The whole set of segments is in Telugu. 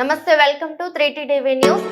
నమస్తే, welcome to 3T TV news.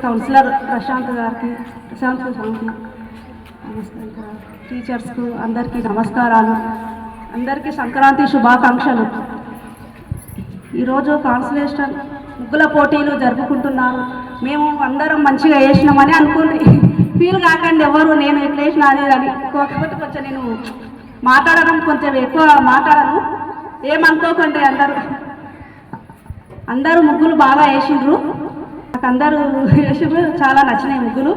Councillor Prashanth గారికి, టీచర్స్కు అందరికీ నమస్కారాలు. అందరికీ సంక్రాంతి శుభాకాంక్షలు. ఈరోజు కాన్సలేషన్ ముగ్గుల పోటీలు జరుపుకుంటున్నారు. మేము అందరం మంచిగా వేసినామని అనుకుంది, ఫీల్ కాకండి ఎవరు నేను ఎట్లా వేసినా అని. కాకపోతే కొంచెం నేను మాట్లాడడం కొంచెం ఎక్కువ మాట్లాడను, ఏమనుకోకండి. అందరూ ముగ్గులు బాగా వేసిండ్రు. నాకు అందరూ వేసిండ్రు, చాలా నచ్చినాయి ముగ్గులు.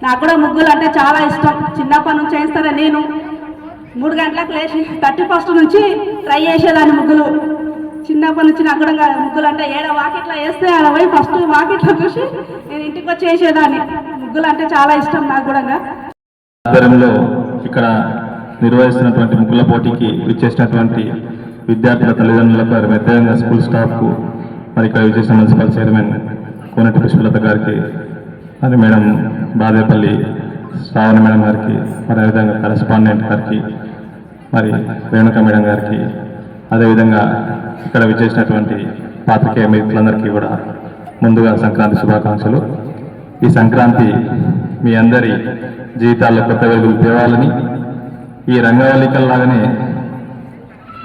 నాకు కూడా ముగ్గులు అంటే చాలా ఇష్టం. చిన్నప్పటి నుంచి వేస్తానే నేను 3 గంటలకు లేచి 31st నుంచి ట్రై చేసేదాన్ని ముగ్గులు. చిన్నప్పటి నుంచి నాకు కూడా ముగ్గులు అంటే వాకిట్లో వేస్తే అలా పోయి ఫస్ట్ వాకిట్లో చూసి నేను ఇంటికి వచ్చి వేసేదాన్ని. ముగ్గులు అంటే చాలా ఇష్టం నాకు కూడా. ఆధ్వర్యంలో ఇక్కడ నిర్వహిస్తున్నటువంటి ముగ్గుల పోటీకి విచ్చేసినటువంటి విద్యార్థుల తల్లిదండ్రులకు, అదేవిధంగా స్కూల్ స్టాఫ్కు, మరి ఇక్కడ విచ్చేసిన మున్సిపల్ చైర్మన్ కోనటి పుష్పలత గారికి, మరి మేడం బాదేపల్లి శ్రావణ మేడం గారికి, మరి అదేవిధంగా కరెస్పాండెంట్ గారికి, మరి రేణుక మేడం గారికి, అదేవిధంగా ఇక్కడ విచ్చేసినటువంటి పాత్రికేయ మిత్రులందరికీ కూడా ముందుగా సంక్రాంతి శుభాకాంక్షలు. ఈ సంక్రాంతి మీ అందరి జీవితాల్లో కొత్త వెలుగులు తేవాలని, ఈ రంగవల్లికల్లాగానే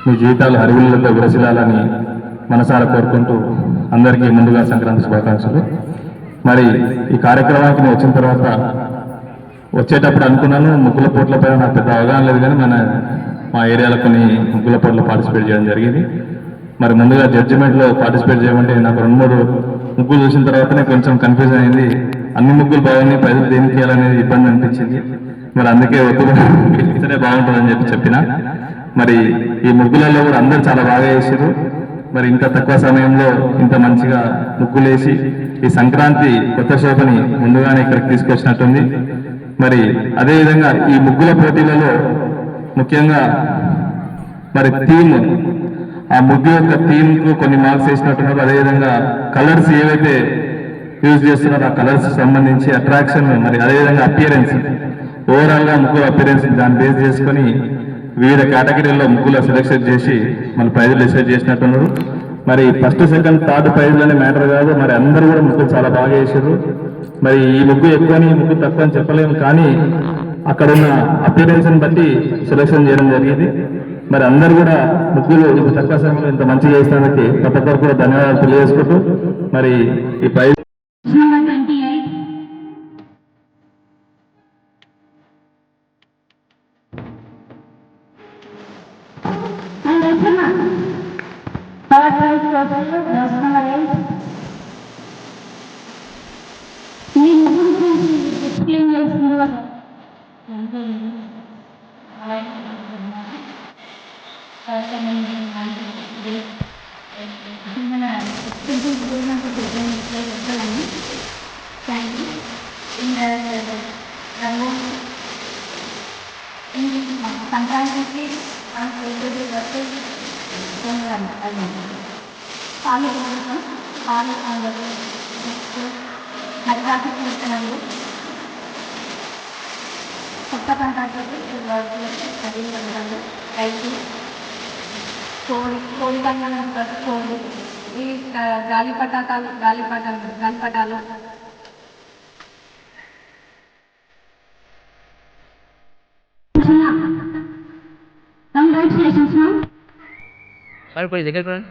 మీ జీవితాలు హరివిల్లతో విరసిల్లాలని మనసారా కోరుకుంటూ అందరికీ ముందుగా సంక్రాంతి శుభాకాంక్షలు. మరి ఈ కార్యక్రమానికి నేను వచ్చిన తర్వాత వచ్చేటప్పుడు అనుకున్నాను ముగ్గుల పోట్లపై నాకు పెద్ద అవగాహన లేదు, కానీ మా ఏరియాలో కొన్ని ముగ్గుల పోట్లు పార్టిసిపేట్ చేయడం జరిగింది. మరి ముందుగా జడ్జిమెంట్లో పార్టిసిపేట్ చేయమంటే నాకు 2-3 ముగ్గులు చూసిన తర్వాతనే కొంచెం కన్ఫ్యూజన్ అయింది. అన్ని ముగ్గులు బాగున్నాయి, ప్రైజులు దేనికి చేయాలనేది ఇబ్బంది అనిపించింది. మరి అందుకే ఇతనే బాగుంటుందని చెప్పిన. మరి ఈ ముగ్గులలో కూడా అందరూ చాలా బాగా చేశారు. మరి ఇంత తక్కువ సమయంలో ఇంత మంచిగా ముగ్గులేసి ఈ సంక్రాంతి కొత్త శోభని ముందుగానే ఇక్కడికి తీసుకొచ్చినట్టుంది. మరి అదేవిధంగా ఈ ముగ్గుల పోటీలలో ముఖ్యంగా మరి థీమ్, ఆ ముగ్గు యొక్క థీమ్కు కొన్ని మార్క్స్ వేసినట్టున్నారు. అదేవిధంగా కలర్స్ ఏవైతే యూజ్ చేస్తున్నారో ఆ కలర్స్ సంబంధించి అట్రాక్షన్, మరి అదేవిధంగా అపియరెన్స్, ఓవరాల్గా ముగ్గుల అపియరెన్స్ దాన్ని బేస్ చేసుకొని వివిధ కేటగిరీల్లో ముగ్గులు సెలెక్షన్ చేసి మన ప్రైజులు డిసైడ్ చేసినట్టున్నారు. మరి ఫస్ట్, సెకండ్, థర్డ్ ప్రైజ్లోనే మ్యాటర్ కాదు, మరి అందరూ కూడా ముగ్గులు చాలా బాగా చేశారు. మరి ఈ ముగ్గు ఎక్కువని ఈ ముగ్గు తక్కువ అని చెప్పలేము, కానీ అక్కడ ఉన్న అపియరెన్స్ని బట్టి సెలెక్షన్ చేయడం జరిగింది. మరి అందరూ కూడా ముగ్గులు ఇంత తక్కువ సమయంలో ఇంత మంచిగా చేసినందుకు ప్రతి ఒక్కరు కూడా ధన్యవాదాలు తెలియజేసుకుంటూ మరి ఈ ప్రైజ్ సంక్రాంతికి పాలు హరిదాసు చేస్తున్నాను. కొత్త పంటలు రైతు కోడి కోడి పందాలు కట్టుకోండి ఈ గాలిపటాలు Sorry, please, again,